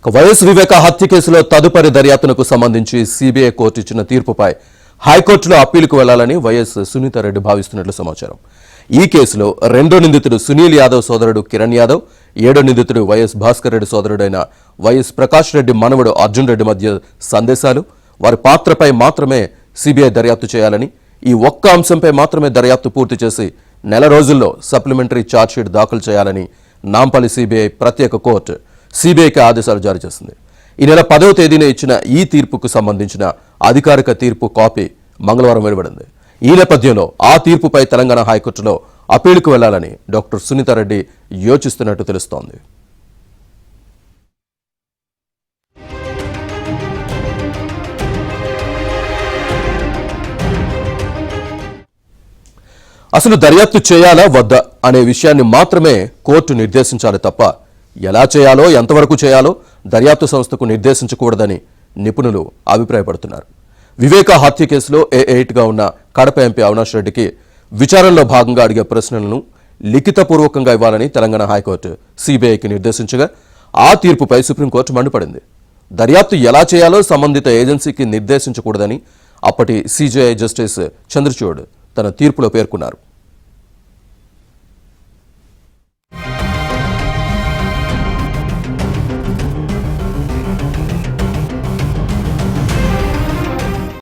YS వివేక హత్య కేసులో తదుపరి దర్యాప్తునకు సంబంధించి సిబిఐ కోర్టు ఇచ్చిన తీర్పుపై హైకోర్టులో అప్పీలుకు వెళ్లాలని వైఎస్ సునీతారెడ్డి భావిస్తున్నట్లు సమాచారం. ఈ కేసులో రెండో నిందితుడు సునీల్ యాదవ్ సోదరుడు కిరణ్ యాదవ్, ఏడో నిందితుడు వైఎస్ భాస్కర్ రెడ్డి సోదరుడైన వైఎస్ ప్రకాష్ రెడ్డి మనవడు అర్జున్ రెడ్డి మధ్య సందేశాలు, వారి పాత్రపై మాత్రమే సిబిఐ దర్యాప్తు చేయాలని, ఈ ఒక్క అంశంపై మాత్రమే దర్యాప్తు పూర్తి చేసి నెల రోజుల్లో సప్లిమెంటరీ ఛార్జ్షీట్ దాఖలు చేయాలని నాంపల్లి సిబిఐ ప్రత్యేక కోర్టు సిబిఐకి ఆదేశాలు జారీ చేసింది. ఈ నెల 10వ తేదీన ఇచ్చిన ఈ తీర్పుకు సంబంధించిన అధికారిక తీర్పు కాపీ మంగళవారం వెలువడింది. ఈ నేపథ్యంలో ఆ తీర్పుపై తెలంగాణ హైకోర్టులో అప్పీలుకు వెళ్లాలని డాక్టర్ సునీతారెడ్డి యోచిస్తున్నట్టు తెలుస్తోంది. అసలు దర్యాప్తు చేయాలా వద్దా అనే విషయాన్ని మాత్రమే కోర్టు నిర్దేశించాలి తప్ప ఎలా చేయాలో, ఎంతవరకు చేయాలో దర్యాప్తు సంస్థకు నిర్దేశించకూడదని నిపుణులు అభిప్రాయపడుతున్నారు. వివేక హత్య కేసులో A8గా ఉన్న కడప ఎంపీ అవినాష్ రెడ్డికి విచారణలో భాగంగా అడిగే ప్రశ్నలను లిఖితపూర్వకంగా ఇవ్వాలని తెలంగాణ హైకోర్టు సిబిఐకి నిర్దేశించగా ఆ తీర్పుపై సుప్రీంకోర్టు మండిపడింది. దర్యాప్తు ఎలా చేయాలో సంబంధిత ఏజెన్సీకి నిర్దేశించకూడదని అప్పటి సిజేఐ జస్టిస్ చంద్రచూడ్ తన తీర్పులో పేర్కొన్నారు.